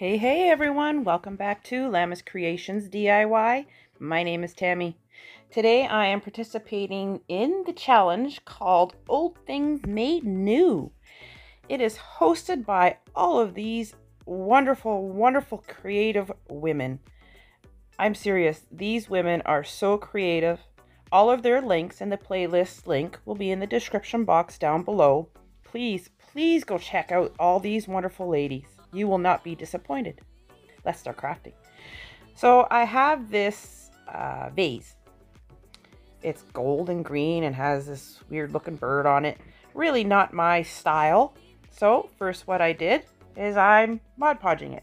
Hey everyone, welcome back to Lamas Creations DIY. My name is Tammy. Today I am participating in the challenge called Old Things Made New. It is hosted by all of these wonderful creative women. I'm serious, these women are so creative. All of their links and the playlist link will be in the description box down below. Please go check out all these wonderful ladies. You will not be disappointed. Let's start crafting. So I have this vase. It's gold and green and has this weird looking bird on it. Really not my style. So first what I did is I'm Mod Podging it.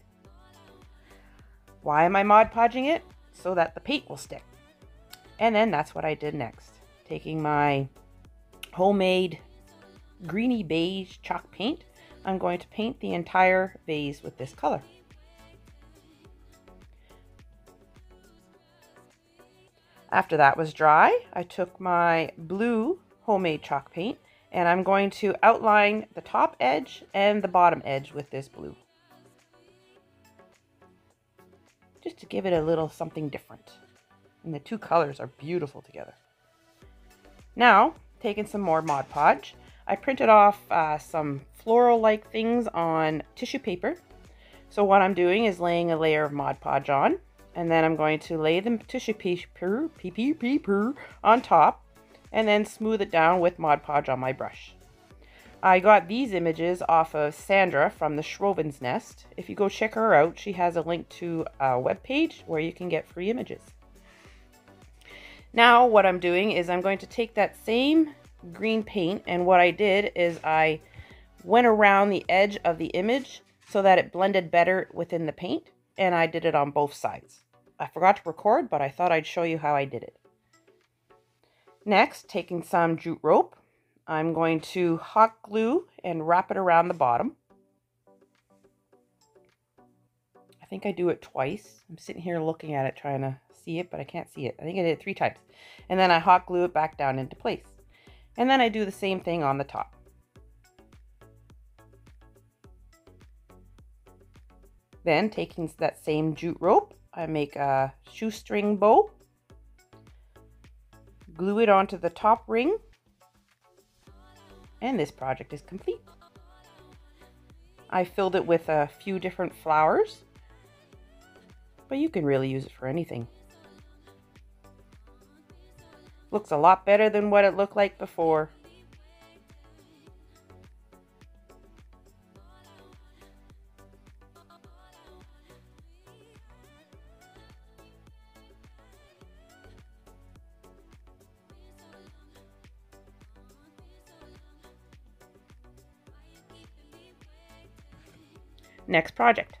Why am I Mod Podging it? So that the paint will stick. And then that's what I did next. Taking my homemade greeny beige chalk paint, I'm going to paint the entire vase with this color. After that was dry, I took my blue homemade chalk paint and I'm going to outline the top edge and the bottom edge with this blue. Just to give it a little something different. And the two colors are beautiful together. Now, taking some more Mod Podge, I printed off some floral-like things on tissue paper. So what I'm doing is laying a layer of Mod Podge on, and then I'm going to lay the tissue paper on top, and then smooth it down with Mod Podge on my brush. I got these images off of Sandra from the Schroven's Nest. If you go check her out, she has a link to a webpage where you can get free images. Now what I'm doing is I'm going to take that same green paint, and what I did is I went around the edge of the image so that it blended better within the paint, and I did it on both sides. I forgot to record, but I thought I'd show you how I did it. Next, taking some jute rope, I'm going to hot glue and wrap it around the bottom. I think I do it twice. I'm sitting here looking at it trying to see it, but I can't see it. I think I did it 3 times. And then I hot glue it back down into place. And then I do the same thing on the top. Then taking that same jute rope, I make a shoestring bow, glue it onto the top ring, and this project is complete. I filled it with a few different flowers, but you can really use it for anything. Looks a lot better than what it looked like before. Next project.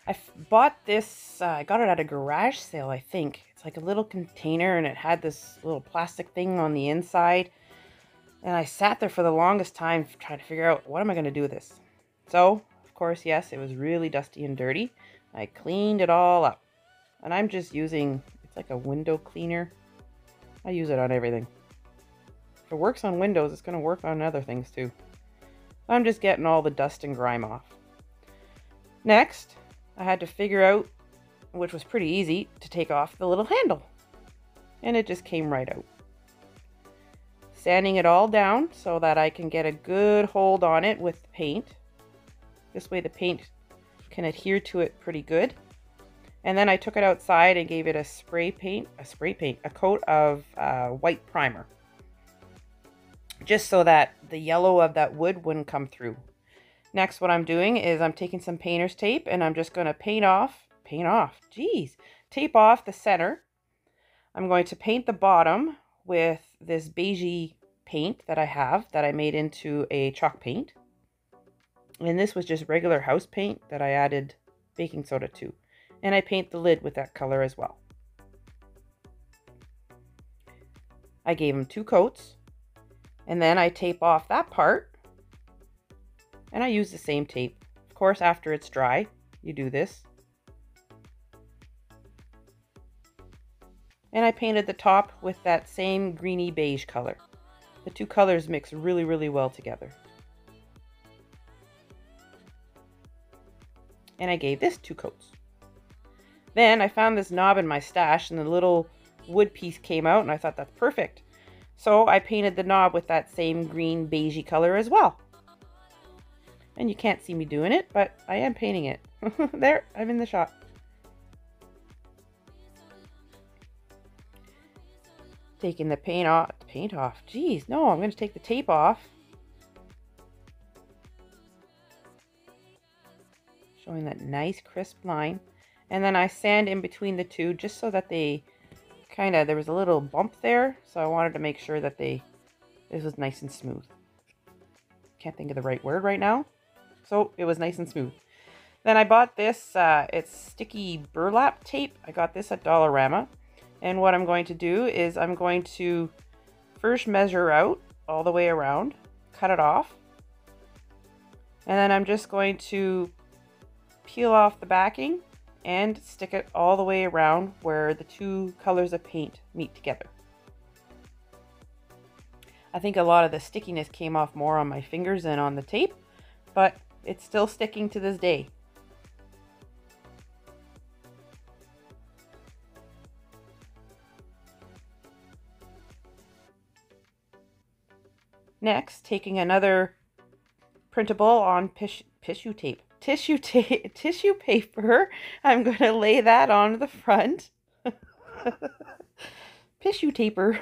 I bought this, I got it at a garage sale, I think. It's like a little container and it had this little plastic thing on the inside. And I sat there for the longest time trying to figure out, what am I going to do with this? So, of course, yes, it was really dusty and dirty. I cleaned it all up. And I'm just using, it's like a window cleaner. I use it on everything. If it works on windows, it's going to work on other things too. I'm just getting all the dust and grime off. Next, I had to figure out, which was pretty easy, to take off the little handle. And it just came right out. Sanding it all down so that I can get a good hold on it with the paint. This way the paint can adhere to it pretty good. And then I took it outside and gave it a coat of white primer. Just so that the yellow of that wood wouldn't come through. Next, what I'm doing is I'm taking some painter's tape and I'm just going to tape off the center. I'm going to paint the bottom with this beigey paint that I made into a chalk paint. And this was just regular house paint that I added baking soda to. And I paint the lid with that color as well. I gave them 2 coats. And then I tape off that part. And I use the same tape. Of course, after it's dry, you do this. And I painted the top with that same greeny beige color. The two colors mix really well together. and I gave this 2 coats. Then I found this knob in my stash and the little wood piece came out and I thought that's perfect. So I painted the knob with that same green beigey color as well. And you can't see me doing it, but I am painting it. There, I'm in the shop. Taking the paint off. Geez, no, I'm going to take the tape off. Showing that nice crisp line. And then I sand in between the two just so that they there was a little bump there. So I wanted to make sure that this was nice and smooth. Can't think of the right word right now. So it was nice and smooth. Then I bought this, it's sticky burlap tape. I got this at Dollarama. And what I'm going to do is I'm going to first measure out all the way around, cut it off. And then I'm just going to peel off the backing and stick it all the way around where the 2 colors of paint meet together. I think a lot of the stickiness came off more on my fingers than on the tape, but it's still sticking to this day. Next, taking another printable on tissue paper, I'm going to lay that on the front. Tissue taper.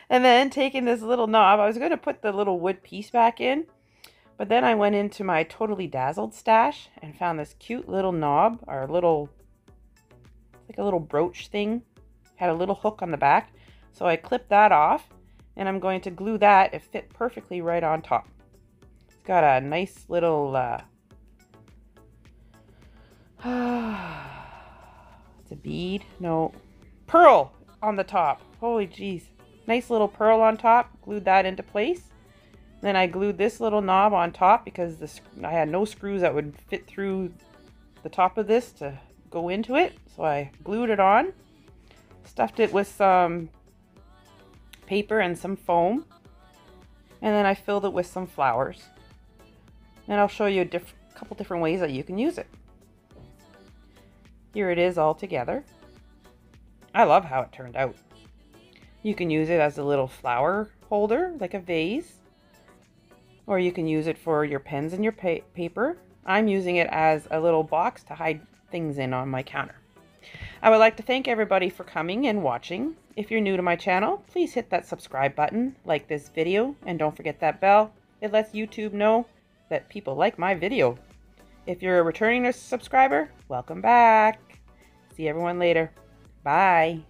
And then taking this little knob, I was going to put the little wood piece back in, but then I went into my Totally Dazzled stash and found this cute little knob, or like a little brooch thing. Had a little hook on the back, so I clipped that off, and I'm going to glue that. It fit perfectly right on top. It's got a nice little it's a bead, no, pearl on the top. Holy jeez. Nice little pearl on top. Glued that into place. Then I glued this little knob on top because I had no screws that would fit through the top of this to go into it. So I glued it on. Stuffed it with some paper and some foam. And then I filled it with some flowers. And I'll show you a couple different ways that you can use it. Here it is all together. I love how it turned out. You can use it as a little flower holder, like a vase. Or you can use it for your pens and your paper. I'm using it as a little box to hide things in on my counter. I would like to thank everybody for coming and watching. If you're new to my channel, please hit that subscribe button, like this video, and don't forget that bell. It lets YouTube know that people like my video. If you're a returning subscriber, welcome back. See everyone later. Bye.